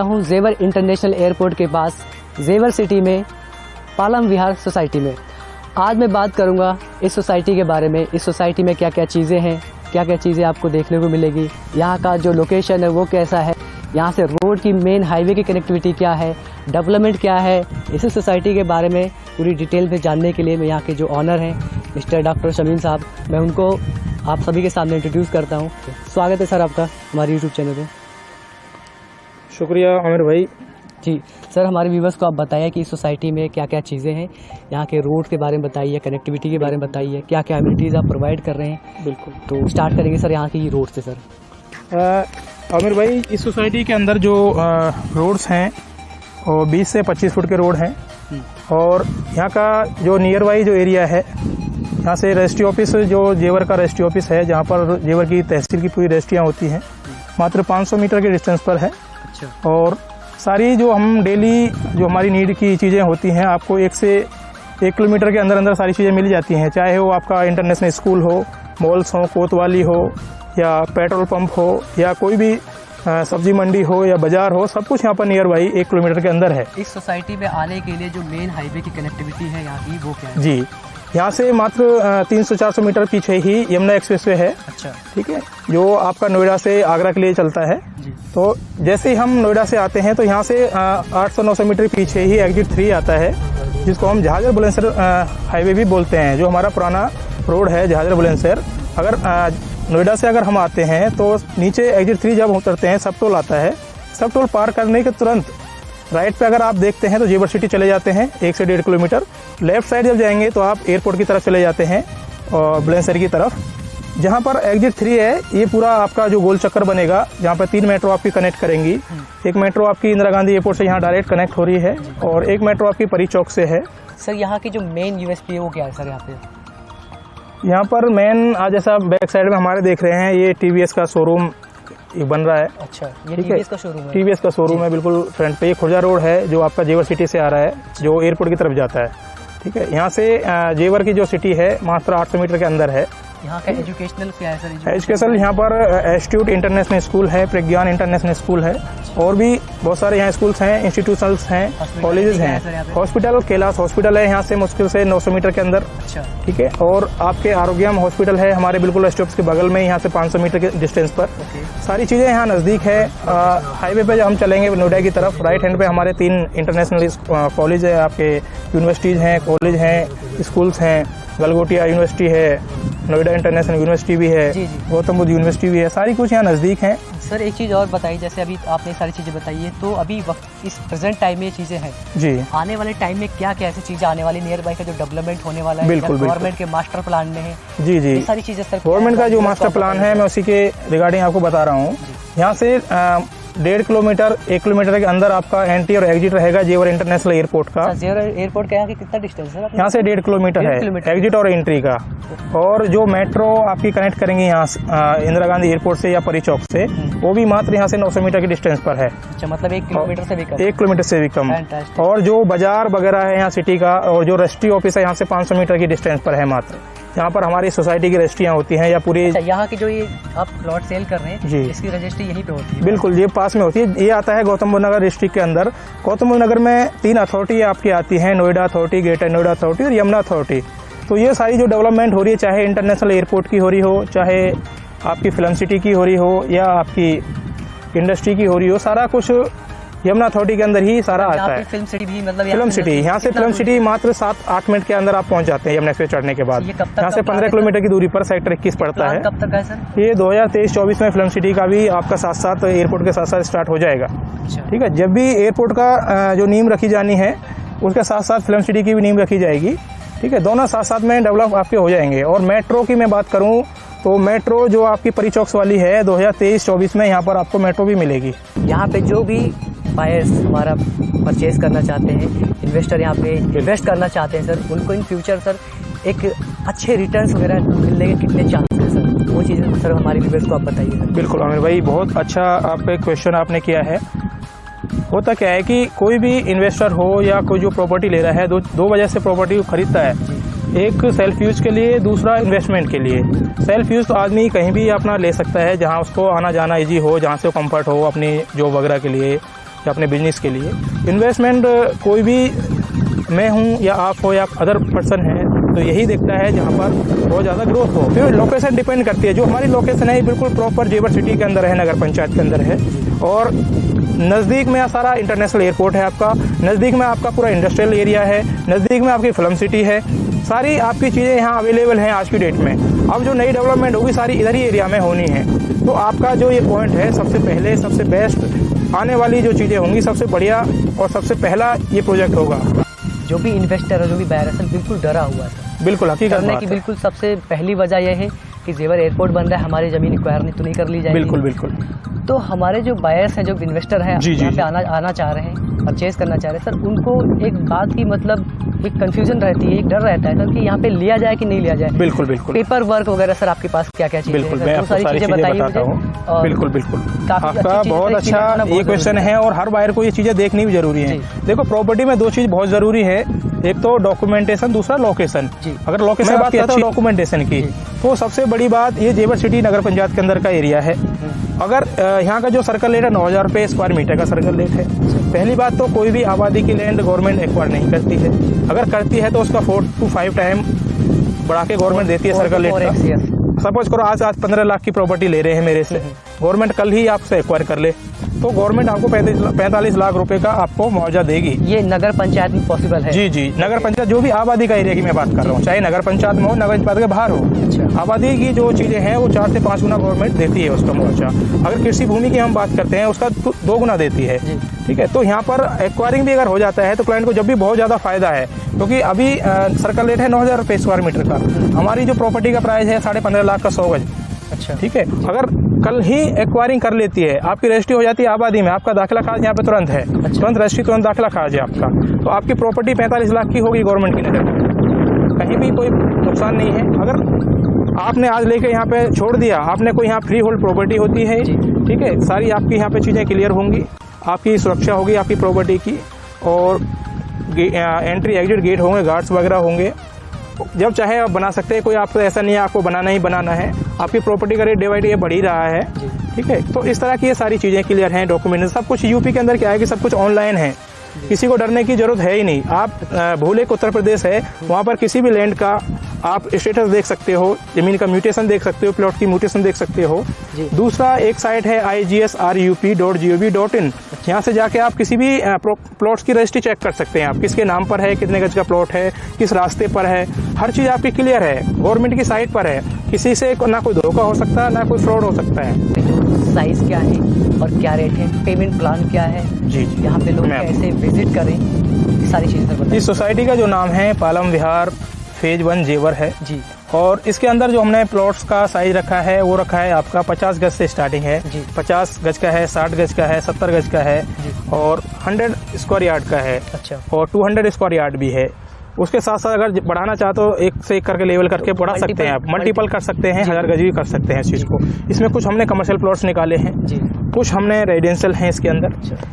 हूँ जेवर international airport के पास जेवर सिटी में पालम विहार सोसाइटी में। आज मैं बात करूँगा इस सोसाइटी के बारे में। इस सोसाइटी में क्या क्या चीज़ें हैं, क्या क्या चीज़ें आपको देखने को मिलेगी, यहाँ का जो लोकेशन है वो कैसा है, यहाँ से रोड की मेन हाईवे की कनेक्टिविटी क्या है, डेवलपमेंट क्या है। इसी सोसाइटी के बारे में पूरी डिटेल में जानने के लिए मैं यहाँ के जो ऑनर हैं मिस्टर डॉक्टर शमीम साहब, मैं उनको आप सभी के सामने इंट्रोड्यूस करता हूँ। स्वागत है सर आपका हमारे यूट्यूब चैनल पे। शुक्रिया आमिर भाई। जी सर, हमारे व्यूवर्स को आप बताइए कि इस सोसाइटी में क्या क्या चीज़ें हैं, यहाँ के रोड के बारे में बताइए, कनेक्टिविटी के बारे में बताइए, क्या क्या एमिनिटीज़ आप प्रोवाइड कर रहे हैं। बिल्कुल, तो स्टार्ट करेंगे सर यहाँ की रोड से। सर आमिर भाई, इस सोसाइटी के अंदर जो रोड्स हैं वो 20 से 25 फुट के रोड हैं और यहाँ का जो नियर बाई जो एरिया है, यहाँ से रजिस्ट्री ऑफिस जो जेवर का रजिस्ट्री ऑफिस है, जहाँ पर जेवर की तहसील की पूरी रजिस्ट्रियाँ होती हैं, मात्र 500 मीटर के डिस्टेंस पर है। अच्छा। और सारी जो हम डेली जो हमारी नीड की चीज़ें होती हैं, आपको 1 से 1 किलोमीटर के अंदर अंदर सारी चीज़ें मिल जाती हैं। चाहे वो आपका इंटरनेशनल स्कूल हो, मॉल्स हो, कोतवाली हो या पेट्रोल पंप हो या कोई भी सब्जी मंडी हो या बाजार हो, सब कुछ यहाँ पर नियर बाई 1 किलोमीटर के अंदर है। इस सोसाइटी में आने के लिए जो मेन हाईवे की कनेक्टिविटी है यहाँ की वो क्या है? जी, यहाँ से मात्र 300-400 मीटर पीछे ही यमुना एक्सप्रेसवे है। अच्छा, ठीक है, जो आपका नोएडा से आगरा के लिए चलता है। जी। तो जैसे ही हम नोएडा से आते हैं तो यहाँ से 800-900 मीटर पीछे ही एग्जिट 3 आता है, जिसको हम जहाजर बुलंदशहर हाईवे भी बोलते हैं, जो हमारा पुराना रोड है जहाजर बुलंदशहर। अगर नोएडा से अगर हम आते हैं तो नीचे एग्जिट 3 जब उतरते हैं, सब टोल आता है। सब टोल पार करने के तुरंत राइट पे अगर आप देखते हैं तो जेवर सिटी चले जाते हैं 1 से 1.5 किलोमीटर। लेफ्ट साइड जब जाएंगे तो आप एयरपोर्ट की तरफ चले जाते हैं और बुलंदशहर की तरफ। जहाँ पर एग्जिट 3 है, ये पूरा आपका जो गोल चक्कर बनेगा, जहाँ पर 3 मेट्रो आपकी कनेक्ट करेंगी। एक मेट्रो आपकी इंदिरा गांधी एयरपोर्ट से यहाँ डायरेक्ट कनेक्ट हो रही है और एक मेट्रो आपकी परी चौक से है। सर यहाँ की जो मेन यूएसपी है वो क्या है सर? यहाँ पर मेन आज जैसा बैक साइड में हमारे देख रहे हैं, ये टीवीएस का शोरूम बन रहा है। अच्छा, ये टीवीएस का शोरूम है? टीवीएस का शोरूम है, बिल्कुल फ्रंट पे। ये खुर्जा रोड है जो आपका जेवर सिटी से आ रहा है, जो एयरपोर्ट की तरफ जाता है। ठीक है, यहाँ से जेवर की जो सिटी है मात्र 800 मीटर के अंदर है। यहाँ का एजुकेशनल क्या है सर? एजुकेशनल यहाँ पर इंस्टीट्यूट इंटरनेशनल स्कूल है, प्रज्ञान इंटरनेशनल स्कूल है और भी बहुत सारे यहाँ स्कूल्स हैं, इंस्टीट्यूशंस हैं, कॉलेजेस हैं। हॉस्पिटल कैलाश हॉस्पिटल है यहाँ से मुश्किल से 900 मीटर के अंदर। अच्छा। ठीक है, और आपके आरोग्यम हॉस्पिटल है हमारे बिल्कुल स्टॉप्स के बगल में, यहाँ से 500 मीटर के डिस्टेंस पर। सारी चीज़ें यहाँ नज़दीक है। हाईवे पे जब हम चलेंगे नोएडा की तरफ, राइट हैंड पे हमारे 3 इंटरनेशनल कॉलेज है, आपके यूनिवर्सिटीज़ हैं, कॉलेज हैं, स्कूल्स हैं। गलगोटिया यूनिवर्सिटी है, नोएडा इंटरनेशनल यूनिवर्सिटी भी है, गौतम बुद्ध यूनिवर्सिटी भी है। सारी कुछ यहाँ नज़दीक हैं। सर एक चीज़ और बताइए, जैसे अभी आपने सारी चीज़ें बताई है, तो अभी वक्त इस प्रेजेंट टाइम में ये चीज़ें हैं जी, आने वाले टाइम में क्या क्या ऐसी चीज़ें आने वाली, नियर बाई का जो डेवलपमेंट होने वाला है, बिल्कुल गवर्नमेंट के मास्टर प्लान में है? जी जी, सारी चीज़ें सर गवर्नमेंट का जो मास्टर प्लान है, मैं उसी के रिगार्डिंग आपको बता रहा हूँ। यहाँ से 1.5 किलोमीटर 1 किलोमीटर के अंदर आपका एंट्री और एग्जिट रहेगा जेवर इंटरनेशनल एयरपोर्ट का। जेवर एयरपोर्ट का यहाँ कितना डिस्टेंस है? यहाँ से 1.5 किलोमीटर है एग्जिट और एंट्री का। और जो मेट्रो आपकी कनेक्ट करेंगे यहाँ इंदिरा गांधी एयरपोर्ट से या परी चौक से, वो भी मात्र यहाँ से 900 मीटर के डिस्टेंस पर है। अच्छा, मतलब 1 किलोमीटर से भी कम? 1 किलोमीटर से भी कम। और जो बाजार वगैरह है यहाँ सिटी का, और जो रजिस्ट्री ऑफिस है यहाँ से 500 मीटर की डिस्टेंस पर है मात्र। यहाँ पर हमारी सोसाइटी की रजिस्ट्रियाँ होती हैं या पूरी। अच्छा, यहाँ की जो ये आप प्लॉट सेल कर रहे हैं जी, इसकी रजिस्ट्री यहीं पे होती है? बिल्कुल, ये पास में होती है। ये आता है गौतम बुद्ध नगर डिस्ट्रिक्ट के अंदर। गौतम बुद्ध नगर में 3 अथॉरिटी आपकी आती हैं, Noida authority, greater Noida authority और यमुना अथॉरिटी। तो ये सारी जो डेवलपमेंट हो रही है, चाहे इंटरनेशनल एयरपोर्ट की हो रही हो, चाहे आपकी फिल्म सिटी की हो रही हो या आपकी इंडस्ट्री की हो रही हो, सारा कुछ यमुना अथॉरिटी के अंदर ही सारा आता है। फिल्म सिटी भी, मतलब फिल्म सिटी, यहाँ से फिल्म सिटी मात्र 7-8 मिनट के अंदर आप पहुँच जाते हैं यमुना एक्सप्रेस चढ़ने के बाद। यहाँ से 15 किलोमीटर की दूरी पर सेक्टर 21 पड़ता है। कब तक है सर? ये 2023-24 में फिल्म सिटी का भी आपका साथ साथ एयरपोर्ट के साथ साथ स्टार्ट हो जाएगा। ठीक है, जब भी एयरपोर्ट का जो नींव रखी जानी है, उसके साथ साथ फिल्म सिटी की भी नींव रखी जाएगी। ठीक है, दोनों साथ साथ में डेवलप आपके हो जाएंगे। और मेट्रो की मैं बात करूँ तो मेट्रो जो आपकी परी चौक वाली है, 2023-24 में यहाँ पर आपको मेट्रो भी मिलेगी। यहाँ पे जो भी बायर्स हमारा परचेज करना चाहते हैं, इन्वेस्टर यहाँ पे इन्वेस्ट करना चाहते हैं सर, उनको इन फ्यूचर सर एक अच्छे रिटर्न्स वगैरह मिलने के कितने चांसेस हैं सर? वो चीज़ें सर हमारे व्यूअर्स को आप बताइए। बिल्कुल आमिर भाई, बहुत अच्छा आप एक क्वेश्चन आपने किया है। होता क्या है कि कोई भी इन्वेस्टर हो या कोई जो प्रॉपर्टी ले रहा है, दो वजह से प्रॉपर्टी खरीदता है। एक सेल्फ यूज़ के लिए, दूसरा इन्वेस्टमेंट के लिए। सेल्फ यूज़ तो आदमी कहीं भी अपना ले सकता है, जहां उसको आना जाना इजी हो, जहां से वो कंफर्ट हो अपनी जॉब वगैरह के लिए। या अपने बिजनेस के लिए। इन्वेस्टमेंट कोई भी, मैं हूँ या आप हो या अदर पर्सन है, तो यही देखता है जहाँ पर बहुत ज़्यादा ग्रोथ हो। फिर लोकेशन डिपेंड करती है। जो हमारी लोकेशन है बिल्कुल प्रॉपर जेवर सिटी के अंदर है, नगर पंचायत के अंदर है, और नज़दीक में सारा इंटरनेशनल एयरपोर्ट है आपका, नज़दीक में आपका पूरा इंडस्ट्रियल एरिया है, नज़दीक में आपकी फिल्म सिटी है, सारी आपकी चीज़ें यहाँ अवेलेबल हैं आज की डेट में। अब जो नई डेवलपमेंट होगी सारी इधर ही एरिया में होनी है। तो आपका जो ये पॉइंट है, सबसे पहले सबसे बेस्ट आने वाली जो चीज़ें होंगी, सबसे बढ़िया और सबसे पहला ये प्रोजेक्ट होगा। जो भी इन्वेस्टर है, जो भी बायर है, बिल्कुल डरा हुआ है। बिल्कुल हकीकत करने बात की है। बिल्कुल सबसे पहली वजह यह है कि जेवर एयरपोर्ट बन रहा है, हमारी ज़मीन एक्वायर नहीं तो नहीं कर ली जाएगी। बिल्कुल बिल्कुल। तो हमारे जो बायर्स हैं, जो इन्वेस्टर हैं, जी, यहाँ जी, पे आना चाह रहे हैं, परचेज करना चाह रहे हैं, सर उनको एक बात की मतलब एक कंफ्यूजन रहती है, एक डर रहता है सर कि यहाँ पे लिया जाए कि नहीं लिया जाए। बिल्कुल बिल्कुल। पेपर वर्क वगैरह सर आपके पास क्या क्या चीज़ें हैं? बिल्कुल, मैं वो आपको सारी चीज़ें बताता हूँ। बिल्कुल बिल्कुल, आपका बहुत अच्छा ये क्वेश्चन है और हर बायर को ये चीज़ें देखनी भी जरूरी है। देखो, प्रॉपर्टी में दो चीज़ बहुत ज़रूरी है, एक तो डॉक्यूमेंटेशन, दूसरा लोकेशन। अगर लोकेशन बात करता हूँ डॉक्यूमेंटेशन की, तो सबसे बड़ी बात ये जेवर सिटी नगर पंचायत के अंदर का एरिया है। अगर यहाँ का जो सर्कल रेट है 9,000 रुपये स्क्वायर मीटर का सर्कल रेट है। पहली बात तो कोई भी आबादी की लैंड गवर्नमेंट एक्वायर नहीं करती है, अगर करती है तो उसका 4 to 5 टाइम बढ़ा के गवर्नमेंट देती है सर्कल रेट का। सपोज करो आज 15 लाख की प्रॉपर्टी ले रहे हैं मेरे से, गवर्नमेंट कल ही आपसे एक्वायर कर ले, तो गवर्नमेंट आपको 45 लाख रुपए का आपको मुआवजा देगी। ये नगर पंचायत में पॉसिबल है? जी जी, नगर पंचायत जो भी आबादी का एरिया की मैं बात कर रहा हूँ, चाहे नगर पंचायत में हो, नगर पंचायत के बाहर हो। अच्छा। आबादी की जो चीजें हैं वो 4 से 5 गुना गवर्नमेंट देती है उसका मुआवजा। अगर कृषि भूमि की हम बात करते हैं उसका 2 गुना देती है। ठीक है, तो यहाँ पर एक्वायरिंग भी अगर हो जाता है तो क्लाइंट को जब भी बहुत ज्यादा फायदा है, क्योंकि अभी सर्कल रेट है 9,000 रुपये स्क्वायर मीटर का, हमारी जो प्रॉपर्टी का प्राइस है 15.5 लाख का 100 गज। अच्छा, ठीक है, अगर कल ही एक्वायरिंग कर लेती है, आपकी रजिस्ट्री हो जाती है आबादी में, आपका दाखिला खारिज यहाँ पे तुरंत है। तुरंत रजिस्ट्री, तुरंत दाखिला खारिज है आपका, तो आपकी प्रॉपर्टी 45 लाख की होगी गवर्नमेंट की नजर में, कहीं भी कोई नुकसान नहीं है। अगर आपने आज लेके यहाँ पे छोड़ दिया, आपने कोई यहाँ फ्री होल्ड प्रॉपर्टी होती है, ठीक है, सारी आपकी यहाँ पे चीज़ें क्लियर होंगी, आपकी सुरक्षा होगी आपकी प्रॉपर्टी की, और एंट्री एग्जिट गेट होंगे, गार्ड्स वगैरह होंगे, जब चाहे आप बना सकते हैं। कोई आपको ऐसा नहीं है आपको बनाना ही बनाना है, आपकी प्रॉपर्टी का रेट डे बाई डे बढ़ ही रहा है। ठीक है, तो इस तरह की ये सारी चीज़ें क्लियर हैं, डॉक्यूमेंट सब कुछ। यूपी के अंदर क्या है कि सब कुछ ऑनलाइन है, किसी को डरने की जरूरत है ही नहीं। आप भूले को उत्तर प्रदेश है, वहाँ पर किसी भी लैंड का आप स्टेटस देख सकते हो, जमीन का म्यूटेशन देख सकते हो, प्लॉट की म्यूटेशन देख सकते हो। दूसरा एक साइट है IGSRUP.gov.in, यहाँ से जाके आप किसी भी प्लॉट्स की रजिस्ट्री चेक कर सकते हैं, आप किसके नाम पर है, कितने गज का प्लॉट है, किस रास्ते पर है, हर चीज़ आपकी क्लियर है, गवर्नमेंट की साइट पर है। किसी से ना कोई धोखा हो सकता है, ना कोई फ्रॉड हो सकता है। साइज क्या है और क्या रेट है, पेमेंट प्लान क्या है, जी, यहाँ पे लोग कैसे विजिट करें, सारी चीज़ें। इस सोसाइटी का जो नाम है पालम विहार फेज 1 जेवर है जी, और इसके अंदर जो हमने प्लॉट्स का साइज रखा है वो रखा है आपका 50 गज से स्टार्टिंग है। 50 गज का है, 60 गज का है, 70 गज का है, और 100 स्क्वायर यार्ड का है। अच्छा, और 200 स्क्वायर यार्ड भी है। उसके साथ साथ अगर बढ़ाना चाहो तो एक से एक करके लेवल करके बढ़ा सकते हैं आप, मल्टीपल कर सकते हैं, 1000 गज भी कर सकते हैं इस चीज़ को। इसमें कुछ हमने कमर्शियल प्लॉट्स निकाले हैं, कुछ हमने रेजिडेंशियल हैं इसके अंदर।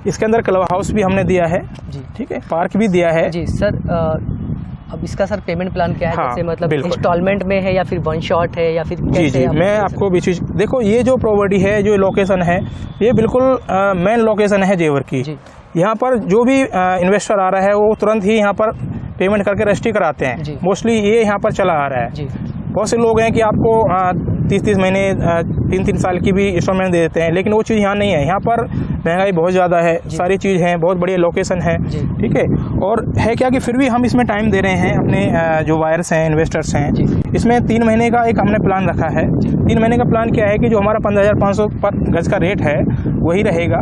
इसके अंदर क्लब हाउस भी हमने दिया है, ठीक है, पार्क भी दिया है। जी सर, अब इसका सर पेमेंट प्लान क्या है? हाँ, जैसे मतलब इंस्टॉलमेंट में है या फिर 1 शॉट है या फिर जी जी, मैं आपको भी चीज़ देखो, ये जो प्रॉपर्टी है, जो लोकेशन है, ये बिल्कुल मेन लोकेशन है जेवर की। यहाँ पर जो भी इन्वेस्टर आ रहा है वो तुरंत ही यहाँ पर पेमेंट करके रजिस्ट्री कराते हैं। मोस्टली ये यहाँ पर चला आ रहा है। बहुत से लोग हैं कि आपको 30-30 महीने 3-3 साल की भी इंस्टॉलमेंट दे देते हैं, लेकिन वो चीज़ यहाँ नहीं है। यहाँ पर महंगाई बहुत ज़्यादा है, सारी चीज़ है, बहुत बढ़िया लोकेशन है, ठीक है। और है क्या कि फिर भी हम इसमें टाइम दे रहे हैं अपने जो बायर्स हैं, इन्वेस्टर्स हैं। इसमें 3 महीने का एक हमने प्लान रखा है। 3 महीने का प्लान क्या है कि जो हमारा 15,500 पर गज का रेट है वही रहेगा,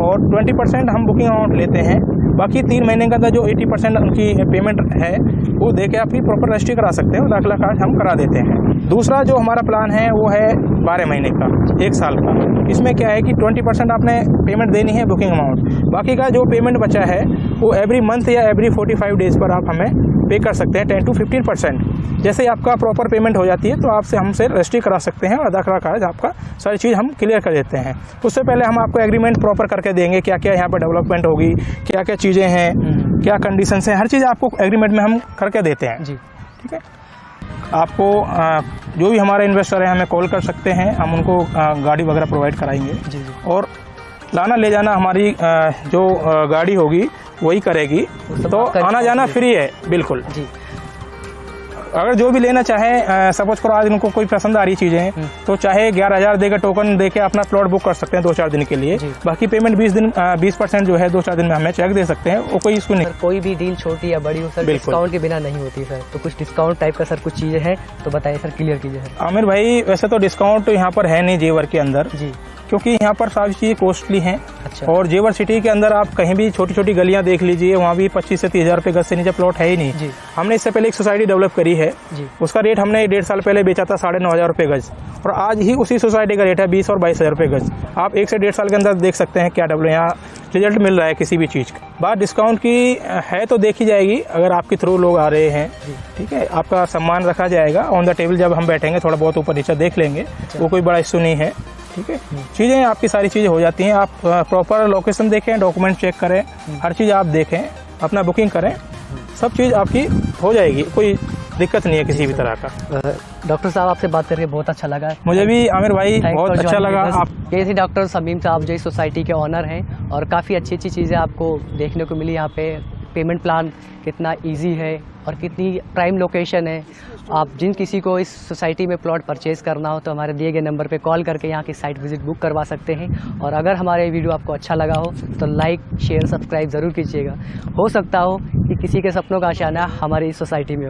और 20% हम बुकिंग अमाउंट लेते हैं। बाकी 3 महीने का जो 80% उनकी पेमेंट है वो दे के आप ही प्रॉपर रजिस्ट्री करा सकते हैं, और दाखिला कार्ड हम करा देते हैं। दूसरा जो हमारा प्लान है वो है 12 महीने का, 1 साल का। इसमें क्या है कि 20% आपने पेमेंट देनी है बुकिंग अमाउंट, बाकी का जो पेमेंट बचा है वो एवरी मंथ या एवरी 45 डेज पर आप हमें पे कर सकते हैं 10 to 15%। जैसे ही आपका प्रॉपर पेमेंट हो जाती है तो आपसे हमसे रजिस्ट्री करा सकते हैं, और दाखिला कार्ड आपका सारी चीज़ हम क्लियर कर देते हैं। उससे पहले हम आपको एग्रीमेंट प्रॉपर करके देंगे, क्या क्या यहाँ पर डेवलपमेंट होगी, क्या क्या चीज़ें हैं, क्या कंडीशंस हैं, हर चीज़ आपको एग्रीमेंट में हम करके देते हैं। ठीक है, आपको जो भी हमारे इन्वेस्टर हैं हमें कॉल कर सकते हैं, हम उनको गाड़ी वगैरह प्रोवाइड कराएंगे। और लाना ले जाना हमारी जो गाड़ी होगी वही करेगी। तो आना जाना फ्री है बिल्कुल जी। अगर जो भी लेना चाहे, सपोज करो आज उनको कोई पसंद आ रही चीज़ें तो चाहे 11,000 देकर टोकन देके अपना प्लॉट बुक कर सकते हैं 2-4 दिन के लिए। बाकी पेमेंट 20% जो है 2-4 दिन में हमें चेक दे सकते हैं, वो कोई इशू नहीं। सर कोई भी डील छोटी या बड़ी हो सर, डिस्काउंट के बिना नहीं होती सर, तो कुछ डिस्काउंट टाइप का सर कुछ चीज़ें हैं तो बताइए सर, क्लियर कीजिए सर। आमिर भाई वैसे तो डिस्काउंट यहाँ पर है नहीं जेवर के अंदर जी, क्योंकि यहाँ पर सारी चीज़ें कॉस्टली हैं। अच्छा। और जेवर सिटी के अंदर आप कहीं भी छोटी छोटी गलियाँ देख लीजिए, वहाँ भी 25 से 30,000 रुपये गज से नीचे प्लॉट है ही नहीं। जी। हमने इससे पहले एक सोसाइटी डेवलप करी है जी। उसका रेट हमने 1.5 साल पहले बेचा था 9,500 रुपये गज, और आज ही उसी सोसाइटी का रेट है 20 और 22,000 रुपये गज। आप 1 से 1.5 साल के अंदर देख सकते हैं क्या डेवलप यहाँ रिजल्ट मिल रहा है किसी भी चीज़ का। बात डिस्काउंट की है तो देखी जाएगी, अगर आपके थ्रू लोग आ रहे हैं ठीक है, आपका सम्मान रखा जाएगा ऑन द टेबल। जब हम बैठेंगे थोड़ा बहुत ऊपर नीचे देख लेंगे, वो कोई बड़ा इशू नहीं है ठीक है। चीज़ें आपकी सारी चीज़ें हो जाती हैं, आप प्रॉपर लोकेशन देखें, डॉक्यूमेंट चेक करें, हर चीज़ आप देखें, अपना बुकिंग करें, सब चीज़ आपकी हो जाएगी, कोई दिक्कत नहीं है किसी भी तरह का। डॉक्टर साहब आपसे बात करके बहुत अच्छा लगा। मुझे भी आमिर भाई बहुत अच्छा लगा। आप ये थे डॉक्टर शमीम साहब जो इस सोसाइटी के ऑनर हैं, और काफ़ी अच्छी अच्छी चीज़ें आपको देखने को मिली यहाँ पे। पेमेंट प्लान कितना इजी है और कितनी प्राइम लोकेशन है। आप जिन किसी को इस सोसाइटी में प्लॉट परचेज़ करना हो तो हमारे दिए गए नंबर पे कॉल करके यहाँ की साइट विजिट बुक करवा सकते हैं। और अगर हमारे वीडियो आपको अच्छा लगा हो तो लाइक शेयर सब्सक्राइब ज़रूर कीजिएगा। हो सकता हो कि किसी के सपनों का आशियाना हमारी इस सोसाइटी में हो।